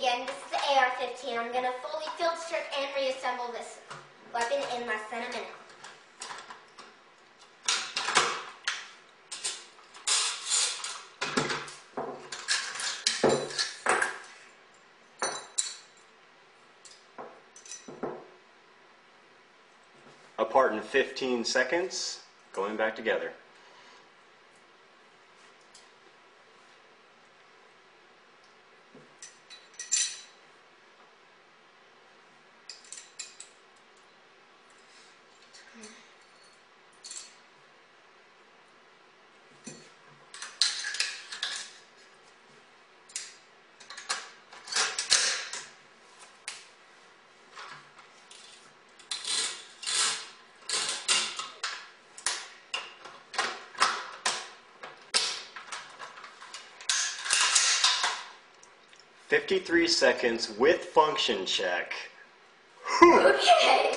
again. This is the AR-15. I'm going to fully field strip and reassemble this weapon in less than a minute. Apart in 15 seconds, going back together. "53 seconds with function check." Okay.